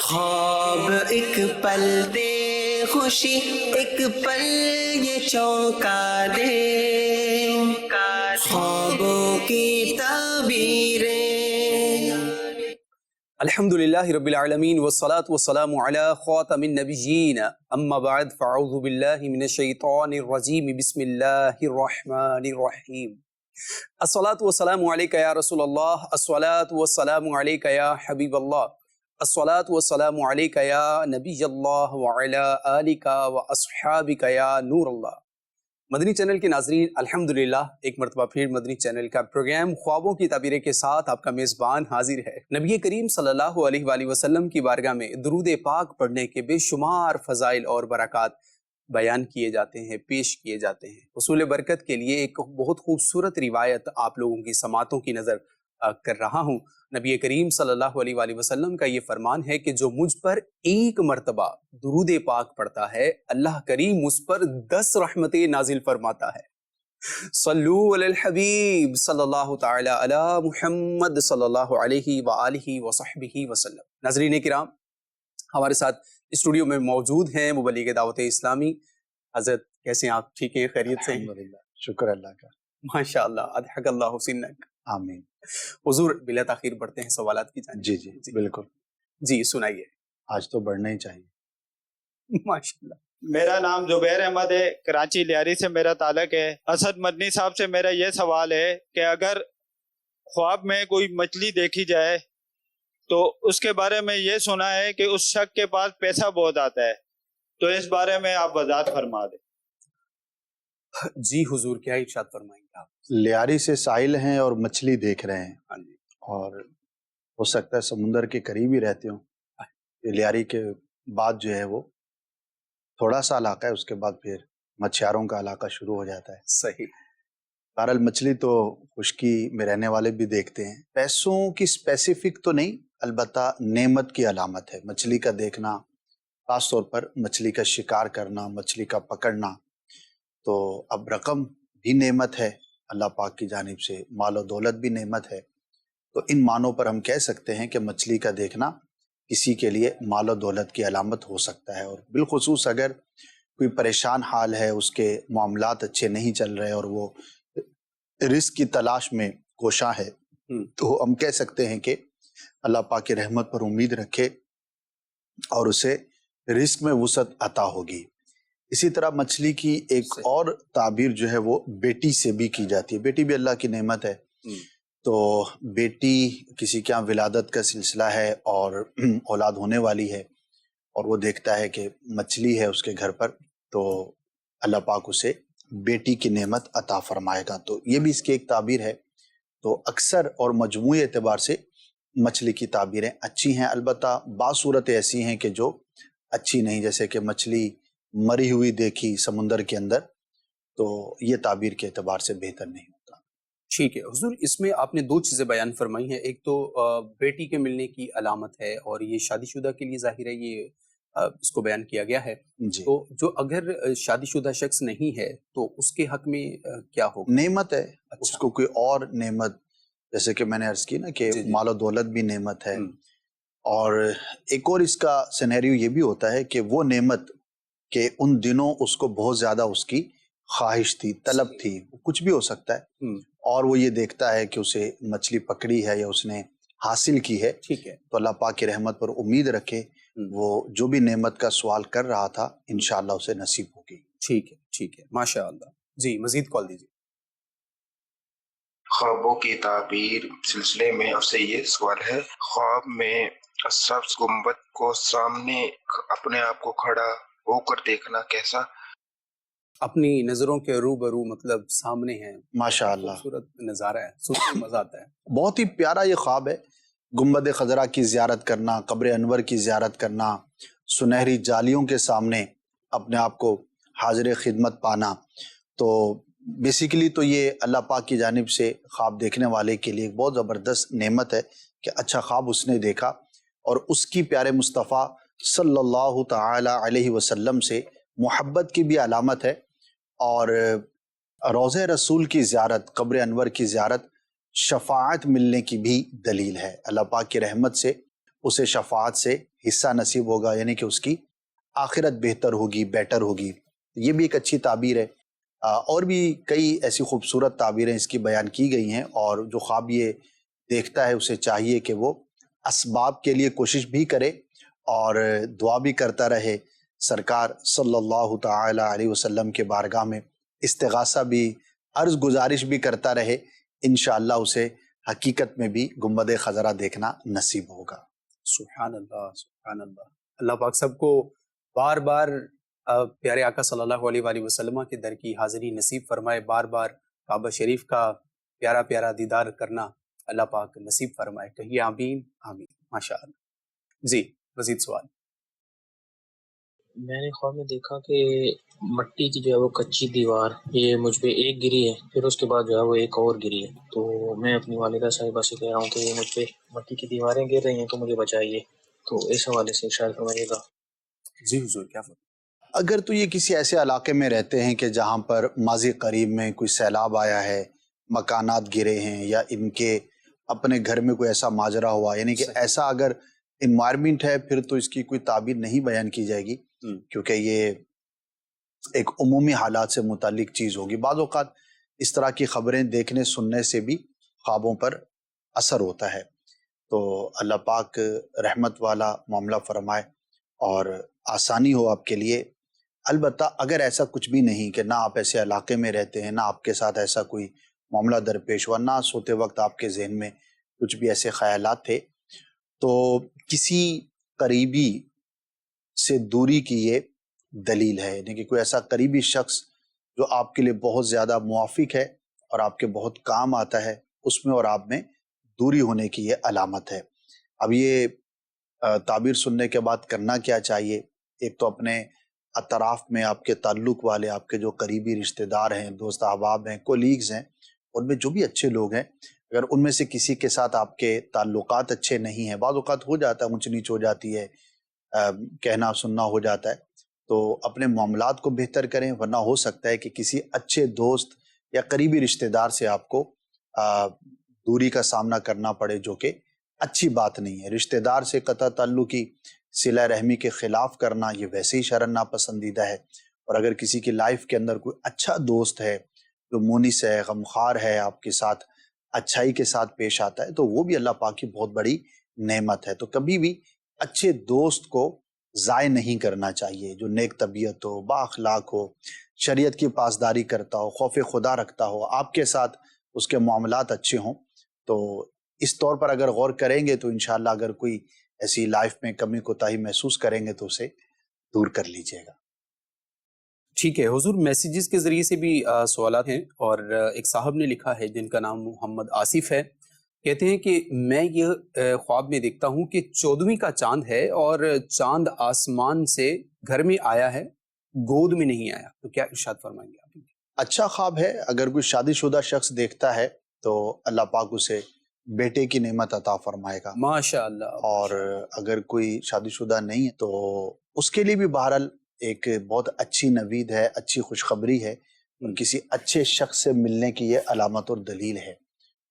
خواب ایک پل دے خوشی، ایک پل یہ چونکا دے، خوابوں کی تعبیریں۔ الحمدللہ رب العالمین والصلاة والسلام علی خاتم النبیین، اما بعد فاعوذ باللہ من الشیطان الرجیم، بسم اللہ الرحمن الرحیم۔ الصلاة والسلام علیک یا رسول اللہ، الصلاة والسلام علیک یا حبیب اللہ، الصلاة والسلام علیک یا نبی اللہ وعلی آلک واصحابک یا نور اللہ۔ مدنی چینل کے ناظرین، الحمدللہ ایک مرتبہ پھر مدنی چینل کا پروگرام خوابوں کی تعبیریں کے ساتھ آپ کا میزبان حاضر ہے۔ نبی کریم صلی اللہ علیہ وآلہ وسلم کی بارگاہ میں درود پاک پڑھنے کے بے شمار فضائل اور برکات بیان کیے جاتے ہیں، پیش کیے جاتے ہیں۔ حصول برکت کے لیے ایک بہت خوبصورت روایت آپ لوگوں کی سماعتوں کی نظر کر رہا ہوں۔ نبی کریم صلی اللہ علیہ وآلہ وسلم کا یہ فرمان ہے کہ جو مجھ پر ایک مرتبہ درود پاک پڑھتا ہے، اللہ کریم اس پر 10 رحمتیں نازل فرماتا ہے۔ صلو علی الحبیب صلی اللہ تعالی علی محمد صلی اللہ علیہ وآلہ وصحبہ وسلم۔ ناظرین کرام، ہمارے ساتھ اسٹوڈیو میں موجود ہیں مبلغ دعوت اسلامی حضرت۔ کیسے ہیں آپ؟ ٹھیک ہیں؟ خیریت سے ہیں؟ الحمدللہ، شکر اللہ کا۔ ماشاءاللہ، اضحک اللہ سنک۔ آمین۔ حضور بلا تاخیر بڑھتے ہیں سوالات کی جانب۔ جی بالکل، جی سنائیے۔ آج تو بڑھنا ہی چاہیے۔ ماشاءاللہ۔ میرا نام زبیر احمد ہے، کراچی لیاری سے میرا تعلق ہے۔ اسد مدنی صاحب سے میرا یہ سوال ہے کہ اگر خواب میں کوئی مچھلی دیکھی جائے تو اس کے بارے میں یہ سنا ہے کہ اس شخص کے پاس پیسہ بہت آتا ہے، تو اس بارے میں آپ وضاحت فرما دیں۔ جی حضور، کیا ارشاد فرمائیں گے آپ؟ لیاری سے ساحل ہیں اور مچھلی دیکھ رہے ہیں، ہاں جی۔ اور ہو سکتا ہے سمندر کے قریب ہی رہتے ہوں۔ یہ لیاری کے بعد جو ہے وہ تھوڑا سا علاقہ ہے، اس کے بعد پھر مچھیاروں کا علاقہ شروع ہو جاتا ہے۔ صحیح۔ بہرحال مچھلی تو خشکی میں رہنے والے بھی دیکھتے ہیں۔ پیسوں کی اسپیسیفک تو نہیں، البتہ نعمت کی علامت ہے مچھلی کا دیکھنا، خاص طور پر مچھلی کا شکار کرنا، مچھلی کا پکڑنا۔ تو اب رقم بھی نعمت ہے اللہ پاک کی جانب سے، مال و دولت بھی نعمت ہے، تو ان معنوں پر ہم کہہ سکتے ہیں کہ مچھلی کا دیکھنا کسی کے لیے مال و دولت کی علامت ہو سکتا ہے۔ اور بالخصوص اگر کوئی پریشان حال ہے، اس کے معاملات اچھے نہیں چل رہے اور وہ رزق کی تلاش میں کوشاں ہے، تو ہم کہہ سکتے ہیں کہ اللہ پاک کی رحمت پر امید رکھے اور اسے رزق میں وسعت عطا ہوگی۔ اسی طرح مچھلی کی ایک اور تعبیر جو ہے وہ بیٹی سے بھی کی جاتی ہے۔ بیٹی بھی اللہ کی نعمت ہے، تو بیٹی کسی کے یہاں ولادت کا سلسلہ ہے اور اولاد ہونے والی ہے، اور وہ دیکھتا ہے کہ مچھلی ہے اس کے گھر پر، تو اللہ پاک اسے بیٹی کی نعمت عطا فرمائے گا۔ تو یہ بھی اس کی ایک تعبیر ہے۔ تو اکثر اور مجموعی اعتبار سے مچھلی کی تعبیریں اچھی ہیں، البتہ بعض صورتیں ایسی ہیں کہ جو اچھی نہیں، جیسے کہ مچھلی مری ہوئی دیکھی سمندر کے اندر، تو یہ تعبیر کے اعتبار سے بہتر نہیں ہوتا۔ ٹھیک ہے حضور، اس میں آپ نے 2 چیزیں بیان فرمائی ہیں۔ ایک تو بیٹی کے ملنے کی علامت ہے، اور یہ شادی شدہ کے لیے ظاہر ہے، یہ اس کو بیان کیا گیا ہے۔ جی، تو جو اگر شادی شدہ شخص نہیں ہے تو اس کے حق میں کیا ہوگا؟ نعمت ہے، اچھا۔ اس کو کوئی اور نعمت، جیسے کہ میں نے عرض کی نا کہ جی۔ مال و دولت بھی نعمت ہے، اور ایک اور اس کا سینیریو یہ بھی ہوتا ہے کہ وہ نعمت کہ ان دنوں اس کو بہت زیادہ اس کی خواہش تھی، طلب تھی، کچھ بھی ہو سکتا ہے، اور وہ یہ دیکھتا ہے کہ اسے مچھلی پکڑی ہے یا اس نے حاصل کی ہے، ٹھیک ہے، تو اللہ پاک کی رحمت پر امید رکھے، وہ جو بھی نعمت کا سوال کر رہا تھا انشاءاللہ اسے نصیب ہوگی۔ ٹھیک ہے، ٹھیک ہے، ماشاءاللہ۔ جی مزید کال دیجیے۔ خوابوں کی تعبیر سلسلے میں آپ سے یہ سوال ہے، خواب میں سبز گنبد کو سامنے اپنے آپ کو کھڑا ہو کر دیکھنا کیسا؟ اپنی نظروں کے روبرو، مطلب سامنے ہے۔ ماشاءاللہ، خوبصورت نظارہ ہے، سن کے مزہ آتا ہے۔ بہت ہی پیارا یہ خواب ہے، گنبد خضرا کی زیارت کرنا، قبر انور کی زیارت کرنا، سنہری جالیوں کے سامنے اپنے آپ کو حاضر خدمت پانا۔ تو بیسیکلی تو یہ اللہ پاک کی جانب سے خواب دیکھنے والے کے لیے ایک بہت زبردست نعمت ہے کہ اچھا خواب اس نے دیکھا، اور اس کی پیارے مصطفیٰ صلی اللہ تعالی علیہ وسلم سے محبت کی بھی علامت ہے، اور روضہ رسول کی زیارت، قبر انور کی زیارت شفاعت ملنے کی بھی دلیل ہے۔ اللہ پاک کی رحمت سے اسے شفاعت سے حصہ نصیب ہوگا، یعنی کہ اس کی آخرت بہتر ہوگی، بیٹر ہوگی. یہ بھی ایک اچھی تعبیر ہے. اور بھی کئی ایسی خوبصورت تعبیریں اس کی بیان کی گئی ہیں، اور جو خواب یہ دیکھتا ہے اسے چاہیے کہ وہ اسباب کے لیے کوشش بھی کرے اور دعا بھی کرتا رہے، سرکار صلی اللہ تعالی علیہ وسلم کے بارگاہ میں استغاثہ بھی، عرض گزارش بھی کرتا رہے. انشاءاللہ اسے حقیقت میں بھی گنبد خضرا دیکھنا نصیب ہوگا. سبحان اللہ، سبحان اللہ. اللہ پاک سب کو بار بار پیارے آقا صلی اللہ علیہ وآلہ وسلم کے در کی حاضری نصیب فرمائے، بار بار کعبہ شریف کا پیارا پیارا دیدار کرنا اللہ پاک نصیب فرمائے. کہیے آمین آمین. ماشاء اللہ. جی مزید سوال. میں نے خواب میں دیکھا کہ مٹی کی جو ہے وہ کچی دیوار یہ مجھ پہ ایک گری ہے، پھر اس کے بعد جو ہے وہ ایک اور گری ہے. تو میں اپنی والدہ صاحبہ سے کہہ رہا ہوں کہ یہ مجھ پہ مٹی کی دیواریں گر رہی ہیں تو مجھے بچائیے. تو اس حوالے سے ارشاد فرمائیے گا. جی حضور کیا فرمائیں؟ اگر تو یہ کسی ایسے علاقے میں رہتے ہیں کہ جہاں پر ماضی قریب میں کوئی سیلاب آیا ہے، مکانات گرے ہیں، یا ان کے اپنے گھر میں کوئی ایسا ماجرا ہوا، یعنی کہ ایسا اگر انوائرمنٹ ہے، پھر تو اس کی کوئی تعبیر نہیں بیان کی جائے گی، کیونکہ یہ ایک عمومی حالات سے متعلق چیز ہوگی. بعض اوقات اس طرح کی خبریں دیکھنے سننے سے بھی خوابوں پر اثر ہوتا ہے. تو اللہ پاک رحمت والا معاملہ فرمائے اور آسانی ہو آپ کے لیے. البتہ اگر ایسا کچھ بھی نہیں کہ نہ آپ ایسے علاقے میں رہتے ہیں، نہ آپ کے ساتھ ایسا کوئی معاملہ درپیش ہوا، نہ سوتے وقت آپ کے ذہن میں کچھ بھی ایسے خیالات تھے، تو کسی قریبی سے دوری کی یہ دلیل ہے. یعنی کہ کوئی ایسا قریبی شخص جو آپ کے لیے بہت زیادہ موافق ہے اور آپ کے بہت کام آتا ہے، اس میں اور آپ میں دوری ہونے کی یہ علامت ہے. اب یہ تعبیر سننے کے بعد کرنا کیا چاہیے؟ ایک تو اپنے اطراف میں آپ کے تعلق والے، آپ کے جو قریبی رشتہ دار ہیں، دوست احباب ہیں، کولیگز ہیں، ان میں جو بھی اچھے لوگ ہیں، اگر ان میں سے کسی کے ساتھ آپ کے تعلقات اچھے نہیں ہیں، بعض اوقات ہو جاتا ہے، اونچ نیچ ہو جاتی ہے، کہنا سننا ہو جاتا ہے، تو اپنے معاملات کو بہتر کریں، ورنہ ہو سکتا ہے کہ کسی اچھے دوست یا قریبی رشتہ دار سے آپ کو دوری کا سامنا کرنا پڑے، جو کہ اچھی بات نہیں ہے. رشتہ دار سے قطع تعلقی، صلہ رحمی کے خلاف کرنا یہ ویسے ہی شرعاً ناپسندیدہ ہے. اور اگر کسی کی لائف کے اندر کوئی اچھا دوست ہے جو مونس ہے، غمخوار ہے، آپ کے ساتھ اچھائی کے ساتھ پیش آتا ہے، تو وہ بھی اللہ پاک کی بہت بڑی نعمت ہے. تو کبھی بھی اچھے دوست کو ضائع نہیں کرنا چاہیے، جو نیک طبیعت ہو، با اخلاق ہو، شریعت کی پاسداری کرتا ہو، خوف خدا رکھتا ہو، آپ کے ساتھ اس کے معاملات اچھے ہوں. تو اس طور پر اگر غور کریں گے تو انشاءاللہ اگر کوئی ایسی لائف میں کمی کوتاہی محسوس کریں گے تو اسے دور کر لیجئے گا. ٹھیک ہے حضور. میسیجز کے ذریعے سے بھی سوالات ہیں، اور ایک صاحب نے لکھا ہے جن کا نام محمد آصف ہے. کہتے ہیں کہ میں یہ خواب میں دیکھتا ہوں کہ 14ویں کا چاند ہے اور چاند آسمان سے گھر میں آیا ہے، گود میں نہیں آیا. تو کیا ارشاد فرمائیں گے آپ؟ اچھا خواب ہے. اگر کوئی شادی شدہ شخص دیکھتا ہے تو اللہ پاک اسے بیٹے کی نعمت عطا فرمائے گا. ماشاء اللہ. اور اگر کوئی شادی شدہ نہیں ہے تو اس کے لیے بھی بہرحال ایک بہت اچھی نوید ہے، اچھی خوشخبری ہے، کسی اچھے شخص سے ملنے کی یہ علامت اور دلیل ہے.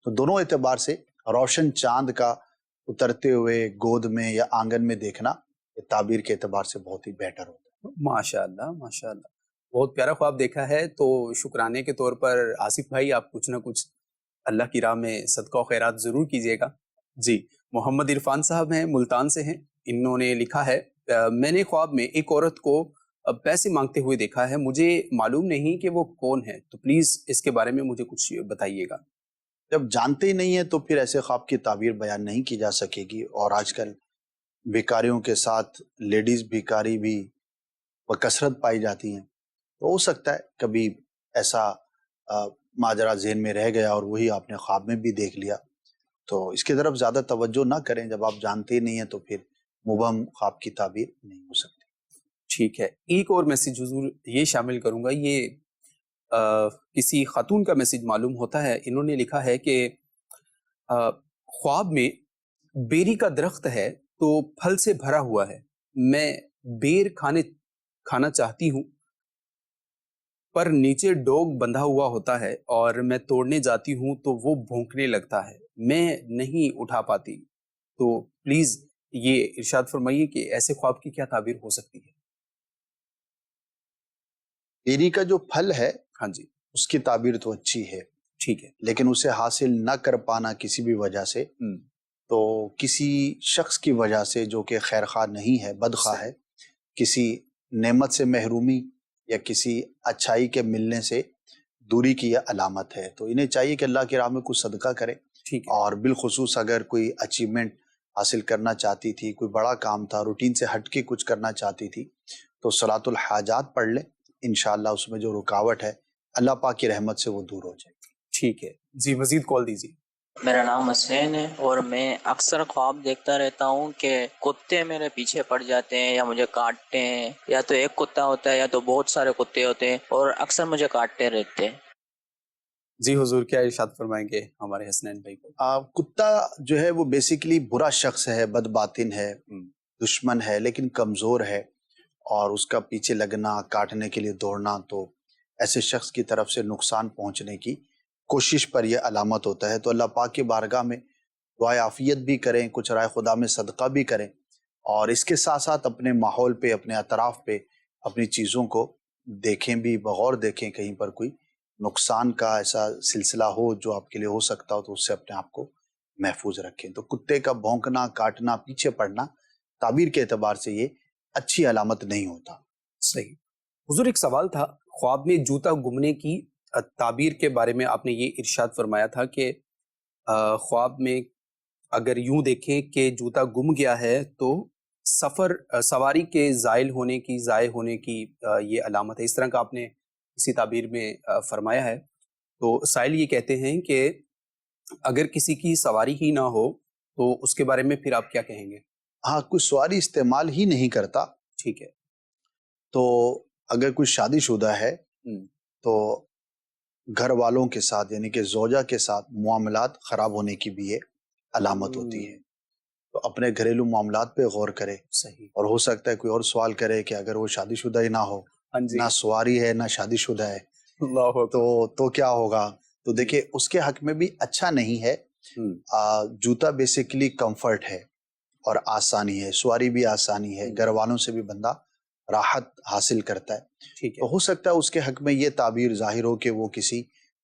تو دونوں اعتبار سے روشن چاند کا اترتے ہوئے گود میں یا آنگن میں دیکھنا تعبیر کے اعتبار سے بہت ہی بیٹر ہوتا ہے. ماشاء اللہ ماشاء اللہ. بہت پیارا خواب دیکھا ہے. تو شکرانے کے طور پر آصف بھائی آپ کچھ نہ کچھ اللہ کی راہ میں صدقہ و خیرات ضرور کیجیے گا. جی محمد عرفان صاحب ہیں، ملتان سے ہیں. انہوں نے لکھا ہے میں نے خواب میں ایک عورت کو پیسے مانگتے ہوئے دیکھا ہے، مجھے معلوم نہیں کہ وہ کون ہے، تو پلیز اس کے بارے میں مجھے کچھ بتائیے گا. جب جانتے ہی نہیں ہیں تو پھر ایسے خواب کی تعبیر بیان نہیں کی جا سکے گی. اور آج کل بیکاریوں کے ساتھ لیڈیز بیکاری بھی بکثرت پائی جاتی ہیں، تو ہو سکتا ہے کبھی ایسا ماجرا ذہن میں رہ گیا اور وہی آپ نے خواب میں بھی دیکھ لیا. تو اس کی طرف زیادہ توجہ نہ کریں. جب آپ جانتے ہی نہیں ہیں تو پھر مبہم خواب کی تعبیر نہیں ہو سکتی. ٹھیک ہے. ایک اور میسیج حضور یہ شامل کروں گا، یہ کسی خاتون کا میسیج معلوم ہوتا ہے. انہوں نے لکھا ہے کہ خواب میں بیری کا درخت ہے تو پھل سے بھرا ہوا ہے، میں بیر کھانا چاہتی ہوں پر نیچے ڈوگ بندھا ہوا ہوتا ہے اور میں توڑنے جاتی ہوں تو وہ بھونکنے لگتا ہے، میں نہیں اٹھا پاتی. تو پلیز یہ ارشاد فرمائیے کہ ایسے خواب کی کیا تعبیر ہو سکتی ہے؟ دیری کا جو پھل ہے ہاں جی اس کی تعبیر تو اچھی ہے، ٹھیک ہے. لیکن اسے حاصل نہ کر پانا کسی بھی وجہ سے، تو کسی شخص کی وجہ سے جو کہ خیر خواہ نہیں ہے، بدخواہ ہے، کسی نعمت سے محرومی یا کسی اچھائی کے ملنے سے دوری کی یہ علامت ہے. تو انہیں چاہیے کہ اللہ کی راہ میں کچھ صدقہ کرے، ٹھیک ہے. اور بالخصوص اگر کوئی اچیومنٹ حاصل کرنا چاہتی تھی، کوئی بڑا کام تھا، روٹین سے ہٹ کے کچھ کرنا چاہتی تھی، تو صلاۃ الحاجات پڑھ لے، انشاءاللہ اس میں جو رکاوٹ ہے اللہ پاک کی رحمت سے وہ دور ہو جائے گی. ٹھیک ہے جی، مزید کال دیجیے. میرا نام حسین ہے اور میں اکثر خواب دیکھتا رہتا ہوں کہ کتے میرے پیچھے پڑ جاتے ہیں یا مجھے کاٹتے ہیں، یا تو ایک کتا ہوتا ہے یا تو بہت سارے کتے ہوتے ہیں اور اکثر مجھے کاٹتے رہتے ہیں. جی حضور کیا ارشاد فرمائیں گے ہمارے حسنین بھائی کو؟ کتا جو ہے وہ بیسیکلی برا شخص ہے، بد باطن ہے، دشمن ہے، لیکن کمزور ہے، اور اس کا پیچھے لگنا، کاٹنے کے لیے دوڑنا تو ایسے شخص کی طرف سے نقصان پہنچنے کی کوشش پر یہ علامت ہوتا ہے. تو اللہ پاک کی بارگاہ میں دعائے عافیت بھی کریں، کچھ رائے خدا میں صدقہ بھی کریں، اور اس کے ساتھ ساتھ اپنے ماحول پہ، اپنے اطراف پہ اپنی چیزوں کو دیکھیں بھی، بغور دیکھیں، کہیں پر کوئی نقصان کا ایسا سلسلہ ہو جو آپ کے لیے ہو سکتا ہو تو اس سے اپنے آپ کو محفوظ رکھیں. تو کتے کا بھونکنا، کاٹنا، پیچھے پڑنا تعبیر کے اعتبار سے یہ اچھی علامت نہیں ہوتا. صحیح. حضور ایک سوال تھا، خواب میں جوتا گمنے کی تعبیر کے بارے میں آپ نے یہ ارشاد فرمایا تھا کہ خواب میں اگر یوں دیکھیں کہ جوتا گم گیا ہے تو سواری کے زائل ہونے کی، ضائع ہونے کی یہ علامت ہے. اس طرح کا آپ نے اسی تعبیر میں فرمایا ہے. تو سائل یہ کہتے ہیں کہ اگر کسی کی سواری ہی نہ ہو تو اس کے بارے میں پھر آپ کیا کہیں گے؟ ہاں، کوئی سواری استعمال ہی نہیں کرتا، ٹھیک ہے، تو اگر کوئی شادی شدہ ہے تو گھر والوں کے ساتھ یعنی کہ زوجہ کے ساتھ معاملات خراب ہونے کی بھی یہ علامت ہوتی ہے. تو اپنے گھریلو معاملات پہ غور کرے. صحیح. اور ہو سکتا ہے کوئی اور سوال کرے کہ اگر وہ شادی شدہ ہی نہ ہو، نہ سواری ہے نہ شادی شدہ ہے، تو کیا ہوگا؟ تو دیکھیں اس کے حق میں بھی اچھا نہیں ہے. جوتا بیسیکلی کمفرٹ ہے اور آسانی ہے، سواری بھی آسانی ہے، گھر والوں سے بھی بندہ راحت حاصل کرتا ہے. تو ہو سکتا ہے اس کے حق میں یہ تعبیر ظاہر ہو کہ وہ کسی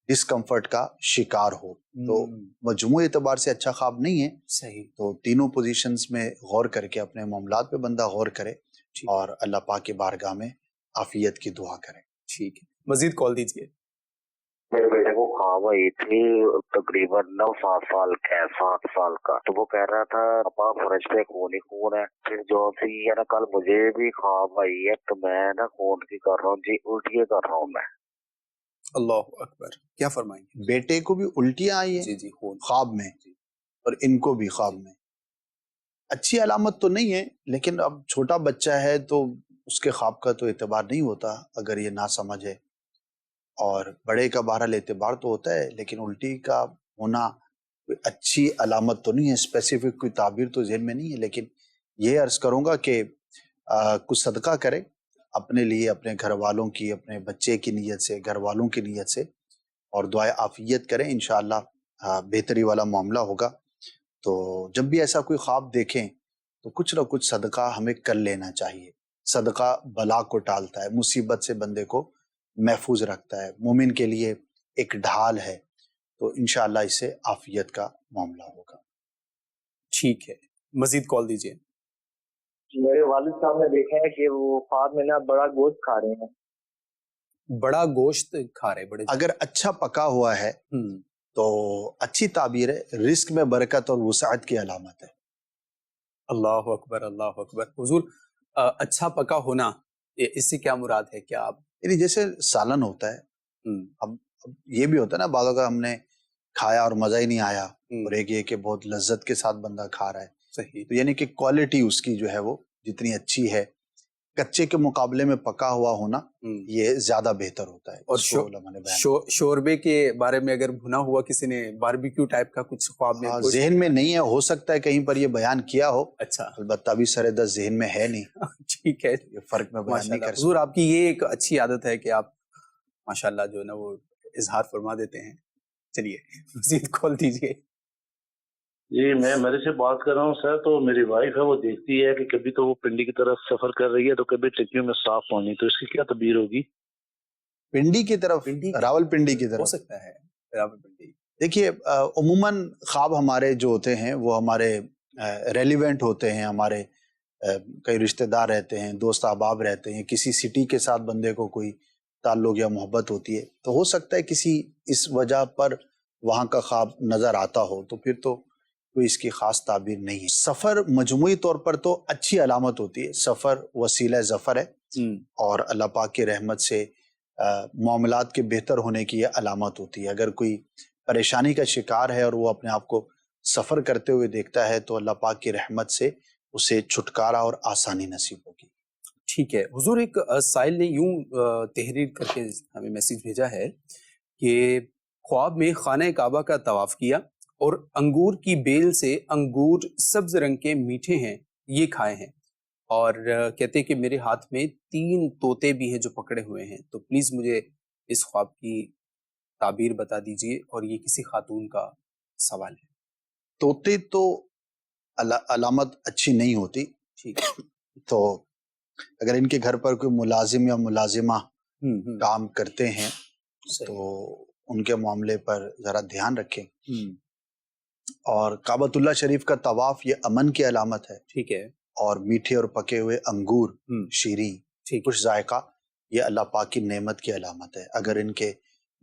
ڈسکمفرٹ کا شکار ہو. تو مجموعی اعتبار سے اچھا خواب نہیں ہے. صحیح. تو تینوں پوزیشنز میں غور کر کے اپنے معاملات پہ بندہ غور کرے اور اللہ پاک کی بارگاہ میں عافیت کی دعا کرے. ٹھیک ہے، مزید کال دیجیے. میرے بیٹے کو خواب آئی تھی تقریباً 9-7 سال کا، تو وہ کہہ رہا تھا پاپا فرش پہ خون ہی خون ہے. پھر جو سی ہے نا، کل مجھے بھی خواب آئی ہے تو میں نا خون کی کر رہا ہوں جی، الٹیاں کر رہا ہوں میں. اللہ اکبر، کیا فرمائیں گے؟ بیٹے کو بھی الٹیاں آئی ہیں جی خواب میں، اور ان کو بھی خواب میں. اچھی علامت تو نہیں ہے، لیکن اب چھوٹا بچہ ہے تو اس کے خواب کا تو اعتبار نہیں ہوتا اگر یہ نہ سمجھ ہے، اور بڑے کا بہرحال اعتبار تو ہوتا ہے. لیکن الٹی کا ہونا کوئی اچھی علامت تو نہیں ہے. اسپیسیفک کوئی تعبیر تو ذہن میں نہیں ہے، لیکن یہ عرض کروں گا کہ کچھ صدقہ کرے اپنے لیے، اپنے گھر والوں کی، اپنے بچے کی نیت سے، گھر والوں کی نیت سے، اور دعائے عافیت کریں. انشاءاللہ بہتری والا معاملہ ہوگا. تو جب بھی ایسا کوئی خواب دیکھیں تو کچھ نہ کچھ صدقہ ہمیں کر لینا چاہیے. صدقہ بلا کو ٹالتا ہے، مصیبت سے بندے کو محفوظ رکھتا ہے، مومن کے لیے ایک ڈھال ہے. تو انشاءاللہ اس سے عافیت کا معاملہ ہوگا. ٹھیک ہے، مزید کال دیجیے. میرے والد صاحب نے دیکھا ہے کہ وہ خواب میں نا بڑا گوشت کھا رہے ہیں. بڑا گوشت کھا رہے بڑے؟ اگر اچھا پکا ہوا ہے تو اچھی تعبیر ہے، رزق میں برکت اور وسعت کی علامت ہے. اللہ اکبر، اللہ اکبر. حضور اچھا پکا ہونا، اس سے کیا مراد ہے؟ کیا آپ یعنی جیسے سالن ہوتا ہے، اب یہ بھی ہوتا ہے نا، بعض اوقات ہم نے کھایا اور مزہ ہی نہیں آیا، اور ایک یہ کہ بہت لذت کے ساتھ بندہ کھا رہا ہے. صحیح. تو یعنی کہ کوالٹی اس کی جو ہے وہ جتنی اچھی ہے، کچے کے مقابلے میں پکا ہوا ہونا یہ زیادہ بہتر ہوتا ہے. اور شوربے کے بارے میں اگر بھنا ہوا کسی نے باربیکیو ٹائپ کا کچھ خواب میں ذہن میں نہیں ہے، ہو سکتا ہے کہیں پر یہ بیان کیا ہو. اچھا، البتہ ابھی سر دست ذہن میں ہے نہیں. ٹھیک ہے، یہ فرق میں بیان نہیں کر سکتا. حضور آپ کی یہ ایک اچھی عادت ہے کہ آپ ماشاءاللہ جو ہے نا وہ اظہار فرما دیتے ہیں. چلیے مزید کھول دیجیے. جی میں میرے سے بات کر رہا ہوں سر. تو میری وائف ہے وہ دیکھتی ہے کہ کبھی تو وہ پنڈی کی طرف سفر کر رہی ہے تو کبھی ٹکیوں میں صاف پانی, تو اس کی کیا تعبیر ہوگی؟ پنڈی کی طرف, راول پنڈی کی ہو طرف. سکتا ہے راول پنڈی. دیکھیے عموماً خواب ہمارے جو ہوتے ہیں وہ ہمارے ریلیونٹ ہوتے ہیں, ہمارے کئی رشتہ دار رہتے ہیں, دوست احباب رہتے ہیں, کسی سٹی کے ساتھ بندے کو کوئی تعلق یا محبت ہوتی ہے, تو ہو سکتا ہے کسی اس وجہ پر وہاں کا خواب نظر آتا ہو, تو پھر تو کوئی اس کی خاص تعبیر نہیں ہے. سفر مجموعی طور پر تو اچھی علامت ہوتی ہے, سفر وسیلہ ظفر ہے اور اللہ پاک کی رحمت سے معاملات کے بہتر ہونے کی یہ علامت ہوتی ہے. اگر کوئی پریشانی کا شکار ہے اور وہ اپنے آپ کو سفر کرتے ہوئے دیکھتا ہے تو اللہ پاک کی رحمت سے اسے چھٹکارا اور آسانی نصیب ہوگی. ٹھیک ہے حضور, ایک سائل نے یوں تحریر کر کے ہمیں میسیج بھیجا ہے کہ خواب میں خانہ کعبہ کا طواف کیا اور انگور کی بیل سے انگور سبز رنگ کے میٹھے ہیں یہ کھائے ہیں, اور کہتے ہیں کہ میرے ہاتھ میں 3 طوطے بھی ہیں جو پکڑے ہوئے ہیں, تو پلیز مجھے اس خواب کی تعبیر بتا دیجئے, اور یہ کسی خاتون کا سوال ہے. طوطے تو علامت اچھی نہیں ہوتی, تو اگر ان کے گھر پر کوئی ملازم یا ملازمہ کام کرتے ہیں تو ان کے معاملے پر ذرا دھیان رکھیں. اور کعبۃ اللہ شریف کا طواف یہ امن کی علامت ہے. ٹھیک ہے. اور میٹھے اور پکے ہوئے انگور, شیریں, خوش ذائقہ, یہ اللہ پاک کی نعمت کی علامت ہے. اگر ان کے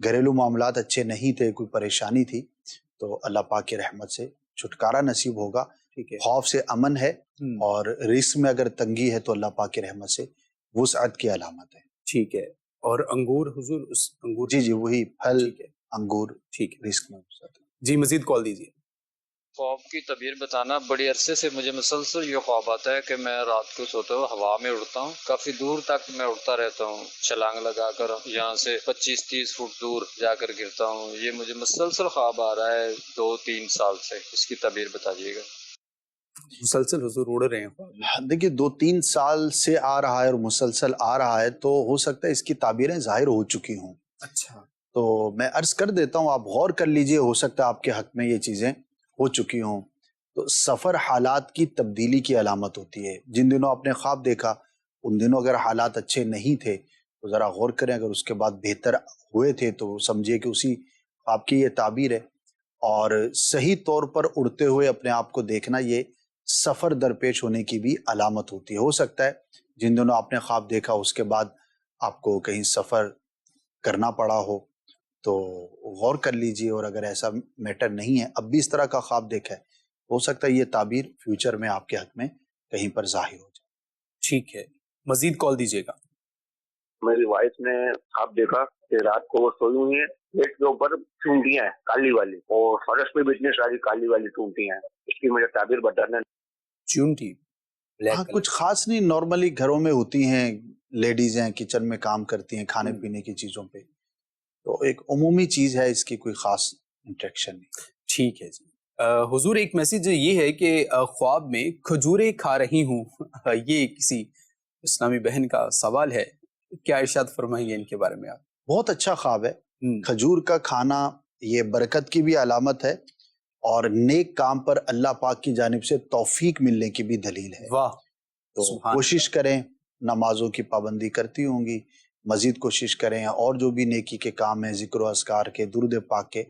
گھریلو معاملات اچھے نہیں تھے, کوئی پریشانی تھی, تو اللہ پاک کی رحمت سے چھٹکارا نصیب ہوگا. خوف سے امن ہے, اور رزق میں اگر تنگی ہے تو اللہ پاک کی رحمت سے وسعت کی علامت ہے. ٹھیک ہے. اور انگور حضور, اس انگور جی وہی پھل انگور, ٹھیک ہے, رزق میں وسعت. جی مزید کال دیجیے. خواب کی تعبیر بتانا. بڑی عرصے سے مجھے مسلسل یہ خواب آتا ہے کہ میں رات کو سوتے ہوئے ہوا میں اڑتا ہوں, کافی دور تک میں اڑتا رہتا ہوں, چھلانگ لگا کر یہاں سے 25-30 فٹ دور جا کر گرتا ہوں. یہ مجھے مسلسل خواب آ رہا ہے 2-3 سال سے. اس کی تعبیر بتائیے گا. مسلسل حضور اڑ رہے ہیں؟ دیکھیے 2-3 سال سے آ رہا ہے اور مسلسل آ رہا ہے, تو ہو سکتا ہے اس کی تعبیریں ظاہر ہو چکی ہوں. اچھا, تو میں عرض کر دیتا ہوں, آپ غور کر لیجئے, ہو سکتا ہے آپ کے حق میں یہ چیزیں ہو چکی ہوں. تو سفر حالات کی تبدیلی کی علامت ہوتی ہے. جن دنوں آپ نے خواب دیکھا ان دنوں اگر حالات اچھے نہیں تھے تو ذرا غور کریں, اگر اس کے بعد بہتر ہوئے تھے تو سمجھیے کہ اسی خواب کی یہ تعبیر ہے. اور صحیح طور پر اڑتے ہوئے اپنے آپ کو دیکھنا یہ سفر درپیش ہونے کی بھی علامت ہوتی ہے. ہو سکتا ہے جن دنوں آپ نے خواب دیکھا اس کے بعد آپ کو کہیں سفر کرنا پڑا ہو, تو غور کر لیجئے. اور اگر ایسا میٹر نہیں ہے, اب بھی اس طرح کا خواب دیکھا ہے, ہو سکتا ہے یہ تعبیر فیوچر میں آپ کے حق میں کہیں پر ظاہر ہو جائے. ٹھیک ہے, مزید کال دیجیے گا. میری وائف نے خواب دیکھا کہ رات کو وہ سوئی ہوئی ہے, پیٹ کے اوپر چونٹیاں ہیں کالی والی, اور فرش پہ بھی اتنی ساری کالی والی چونٹیاں ہیں. اس کی مجھے تعبیر بتانا. چونٹی ہاں, کچھ خاص نہیں, نارملی گھروں میں ہوتی ہیں, لیڈیز ہیں, کچن میں کام کرتی ہیں کھانے پینے کی چیزوں پہ, تو ایک عمومی چیز ہے, اس کی کوئی خاص انٹریکشن نہیں. ٹھیک ہے جی. حضور ایک میسیج یہ ہے کہ خواب میں کھجوریں کھا رہی ہوں, یہ کسی اسلامی بہن کا سوال ہے, کیا ارشاد فرمائیں گے ان کے بارے میں آپ؟ بہت اچھا خواب ہے. کھجور کا کھانا یہ برکت کی بھی علامت ہے, اور نیک کام پر اللہ پاک کی جانب سے توفیق ملنے کی بھی دلیل ہے. واہ. تو کوشش کریں, نمازوں کی پابندی کرتی ہوں گی, مزید کوشش کریں, اور جو بھی نیکی کے کام ہیں, ذکر و اذکار کے, درود پاک کے,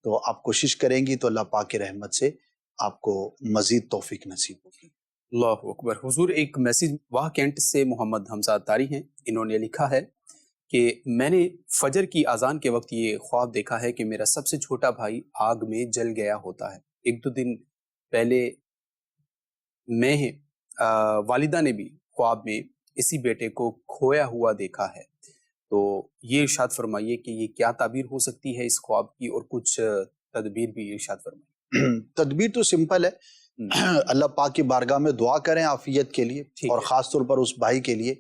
تو آپ کوشش کریں گی تو اللہ پاک کی رحمت سے آپ کو مزید توفیق نصیب ہوگی. اللہ اکبر. حضور ایک میسیج واہ کینٹ سے محمد حمزہ طاری ہیں, انہوں نے لکھا ہے کہ میں نے فجر کی اذان کے وقت یہ خواب دیکھا ہے کہ میرا سب سے چھوٹا بھائی آگ میں جل گیا ہوتا ہے. 1-2 دن پہلے میں والدہ نے بھی خواب میں اسی بیٹے کو کھویا ہوا دیکھا ہے. تو یہ ارشاد فرمائیے کہ یہ کیا تعبیر ہو سکتی ہے اس خواب کی, اور کچھ تدبیر بھی ارشاد فرمائیے. تدبیر تو سمپل ہے, اللہ پاک کی بارگاہ میں دعا کریں عافیت کے لیے, اور خاص طور پر اس بھائی کے لیے,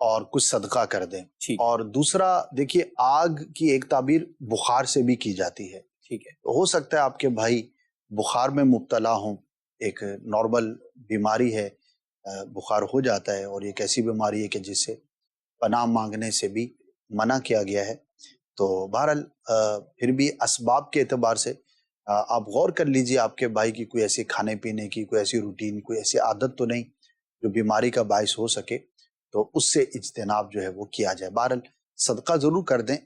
اور کچھ صدقہ کر دیں. اور دوسرا دیکھیے, آگ کی ایک تعبیر بخار سے بھی کی جاتی ہے. ٹھیک ہے, ہو سکتا ہے آپ کے بھائی بخار میں مبتلا ہوں, ایک نارمل بیماری ہے, بخار ہو جاتا ہے, اور ایک ایسی بیماری ہے کہ جس سے پناہ مانگنے سے بھی منع کیا گیا ہے. تو بہرحال پھر بھی اسباب کے اعتبار سے آپ غور کر لیجئے آپ کے بھائی کی کوئی ایسی کھانے پینے کی کوئی ایسی روٹین کوئی ایسی عادت تو نہیں جو بیماری کا باعث ہو سکے، تو اس سے اجتناب جو ہے وہ کیا جائے۔ بہرحال صدقہ ضرور کر دیں،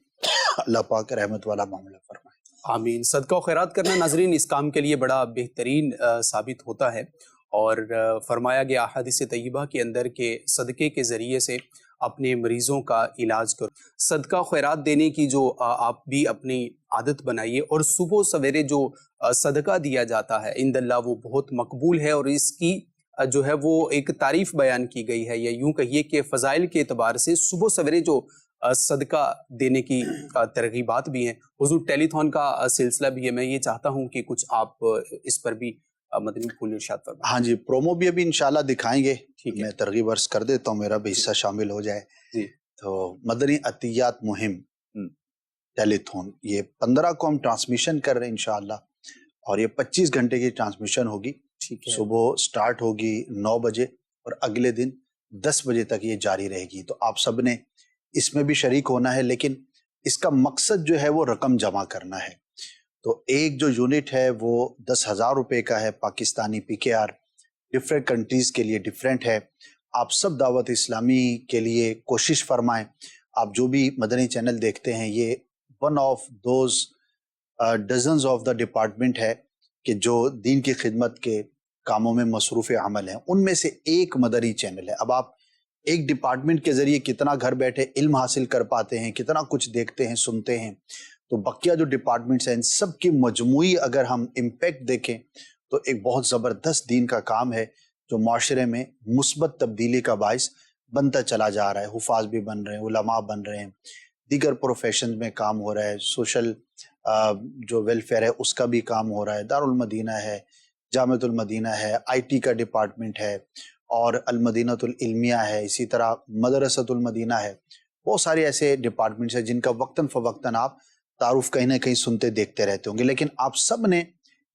اللہ پاک رحمت والا معاملہ فرمائے۔ آمین۔ صدقہ و خیرات کرنا ناظرین اس کام کے لیے بڑا بہترین ثابت ہوتا ہے، اور فرمایا گیا احادیث طیبہ کے اندر کہ صدقے کے ذریعے سے اپنے مریضوں کا علاج کرو۔ صدقہ و خیرات دینے کی جو آپ بھی اپنی عادت بنائیے، اور صبح سویرے جو صدقہ دیا جاتا ہے عند اللہ وہ بہت مقبول ہے، اور اس کی جو ہے وہ ایک تعریف بیان کی گئی ہے، یا یوں کہیے کہ فضائل کے اعتبار سے صبح سویرے جو صدقہ دینے کی ترغیبات بھی ہیں۔ حضور ٹیلی تھون کا سلسلہ بھی ہے، میں یہ چاہتا ہوں کہ کچھ آپ اس پر بھی مدنی پھول ارشاد فرمائیں۔ ہاں جی، پرومو بھی ابھی انشاءاللہ دکھائیں گے، میں ترغیب عرض کر دیتا ہوں، میرا بھی حصہ شامل ہو جائے۔ جی تو مدنی عطیات مہم ٹیلی تھون، یہ 15 کو ہم ٹرانسمیشن کر رہے ہیں انشاءاللہ، اور یہ 25 گھنٹے کی ٹرانسمیشن ہوگی۔ صبح سٹارٹ ہوگی 9 بجے اور اگلے دن 10 بجے تک یہ جاری رہے گی۔ تو آپ سب نے اس میں بھی شریک ہونا ہے، لیکن اس کا مقصد جو ہے وہ رقم جمع کرنا ہے۔ تو ایک جو یونٹ ہے وہ 10,000 روپے کا ہے، پاکستانی PKR، ڈفرینٹ کنٹریز کے لیے ڈفرینٹ ہے۔ آپ سب دعوت اسلامی کے لیے کوشش فرمائیں، آپ جو بھی مدنی چینل دیکھتے ہیں، یہ one of those dozens of the department ہے کہ جو دین کی خدمت کے کاموں میں مصروف عمل ہیں، ان میں سے ایک مدنی چینل ہے۔ اب آپ ایک ڈپارٹمنٹ کے ذریعے کتنا گھر بیٹھے علم حاصل کر پاتے ہیں، کتنا کچھ دیکھتے ہیں سنتے ہیں، تو بقیہ جو ڈپارٹمنٹس ہیں ان سب کی مجموعی اگر ہم امپیکٹ دیکھیں تو ایک بہت زبردست دین کا کام ہے جو معاشرے میں مثبت تبدیلی کا باعث بنتا چلا جا رہا ہے۔ حفاظ بھی بن رہے ہیں، علماء بن رہے ہیں، دیگر پروفیشنز میں کام ہو رہا ہے، سوشل جو ویلفیئر ہے اس کا بھی کام ہو رہا ہے، دارالمدینہ ہے، جامعۃ المدینہ ہے، IT کا ڈپارٹمنٹ ہے، اور المدینۃ العلمیہ ہے، اسی طرح مدرسۃ المدینہ ہے۔ بہت سارے ایسے ڈپارٹمنٹس ہیں جن کا وقتاً فوقتاً آپ تعارف کہیں نہ کہیں سنتے دیکھتے رہتے ہوں گے، لیکن آپ سب نے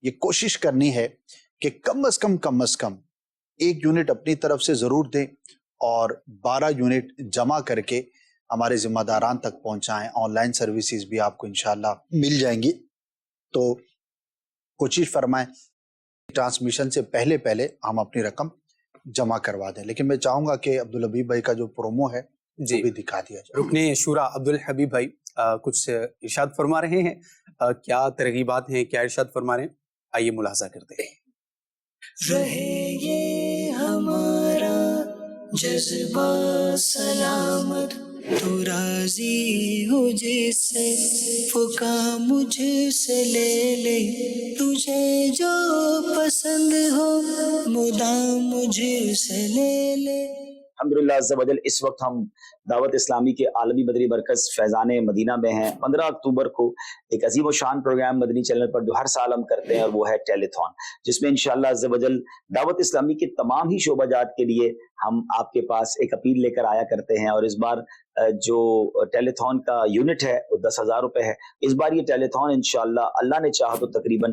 یہ کوشش کرنی ہے کہ کم از کم ایک یونٹ اپنی طرف سے ضرور دیں، اور 12 یونٹ جمع کر کے ہمارے ذمہ داران تک پہنچائیں۔ آن لائن سروسز بھی آپ کو انشاءاللہ مل جائیں گی، تو کوشش فرمائیں ٹرانسمیشن سے پہلے ہم اپنی رقم جمع کروا دیں۔ لیکن میں چاہوں گا کہ عبدالحبیب بھائی کا جو پرومو ہے وہ بھی دکھا دیا جائے۔ رکن شورا عبدالحبیب بھائی کچھ ارشاد فرما رہے ہیں، کیا ترغیبات ہیں، کیا ارشاد فرما رہے ہیں، آئیے ملاحظہ کرتے ہیں۔ رہے یہ ہمارا جذبہ سلامت، تو راضی ہو جس سے وہ کام مجھ سے لے لے، تجھے جو پسند ہو مدام مجھ سے لے لے۔ الحمدللہ عز و جل اس وقت ہم دعوت اسلامی کے عالمی مدنی مرکز فیضان مدینہ میں ہیں۔ 15 اکتوبر کو ایک عظیم و شان پروگرام مدنی چینل پر جو ہر سال ہم کرتے ہیں، اور وہ ہے ٹیلی تھون، جس میں انشاءاللہ عز و جل دعوت اسلامی کے تمام ہی شعبہ جات کے لیے ہم آپ کے پاس ایک اپیل لے کر آیا کرتے ہیں۔ اور اس بار جو ٹیلی تھون کا یونٹ ہے وہ 10,000 روپے ہے۔ اس بار یہ ٹیلی تھون انشاءاللہ اللہ نے چاہا تو تقریباً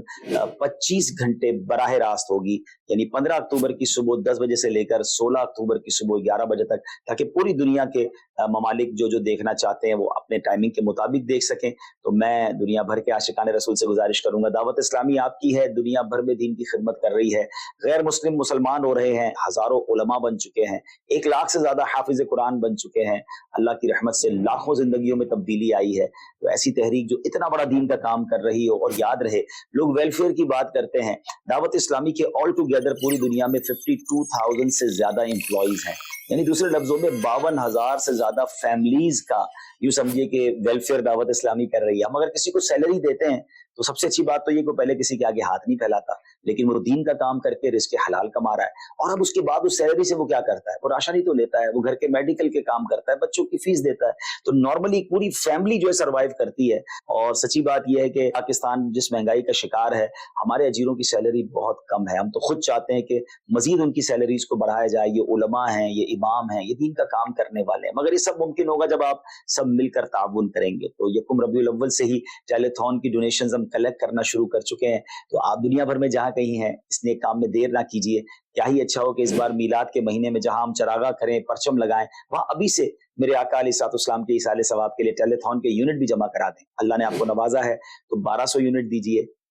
25 گھنٹے براہ راست ہوگی، یعنی 15 اکتوبر کی صبح 10 بجے سے لے کر 16 اکتوبر کی صبح 11 بجے تک، تاکہ پوری دنیا کے ممالک جو دیکھنا چاہتے ہیں وہ اپنے ٹائمنگ کے مطابق دیکھ سکیں۔ تو میں دنیا بھر کے عاشقان رسول سے گزارش کروں گا، دعوت اسلامی آپ کی ہے، دنیا بھر میں دین کی خدمت کر رہی ہے، غیر مسلم مسلمان ہو رہے ہیں، ہزاروں علماء بن چکے ہیں، 1 لاکھ سے زیادہ حافظ قرآن بن چکے ہیں، اللہ کی رحمت سے لاکھوں زندگیوں میں تبدیلی آئی ہے۔ تو ایسی تحریک جو اتنا بڑا دین کا کام کر رہی ہو، اور یاد رہے لوگ ویلفیئر کی بات کرتے ہیں، دعوت اسلامی کے آل ٹوگیدر پوری دنیا میں 52,000 سے زیادہ امپلائیز ہیں، یعنی دوسرے لفظوں میں 52,000 سے زیادہ فیملیز کا یوں سمجھیے کہ ویلفیئر دعوت اسلامی کر رہی ہے۔ ہم اگر کسی کو سیلری دیتے ہیں تو سب سے اچھی بات تو یہ کہ پہلے کسی کے آگے ہاتھ نہیں پھیلاتا، لیکن وہ دین کا کام کر کے رزق حلال کما رہا ہے، اور اب اس کے بعد اس سیلری سے وہ کیا کرتا ہے، وہ راشن ہی تو لیتا ہے، وہ گھر کے میڈیکل کے کام کرتا ہے، بچوں کی فیس دیتا ہے، تو نارملی پوری فیملی جو ہے سروائیو کرتی ہے۔ اور سچی بات یہ ہے کہ پاکستان جس مہنگائی کا شکار ہے، ہمارے اجیروں کی سیلری بہت کم ہے، ہم تو خود چاہتے ہیں کہ مزید ان کی سیلریز کو بڑھایا جائے۔ یہ علماء ہیں، یہ امام ہیں، یہ دین کا کام کرنے والے ہیں، مگر یہ سب ممکن ہوگا جب آپ سب مل کر تعاون کریں گے۔ تو یکم ربیع الاول سے ہی ٹیلی تھون کی ڈونیشنز ہم کلیکٹ کرنا شروع کر چکے ہیں، تو آپ دنیا بھر میں جہاں کہیں ہیں اس نیک کام میں دیر نہ کیجیے۔ کیا ہی اچھا ہو کہ اس بار میلاد کے مہینے میں جہاں ہم چراغاں کریں، پرچم لگائیں، وہاں ابھی سے میرے آقا علیہ الصلوۃ والسلام کے ایصال ثواب کے لیے ٹیلی تھون کے یونٹ بھی جمع کرا دیں۔ اللہ نے آپ کو نوازا ہے تو 1200 یونٹ دیجیے،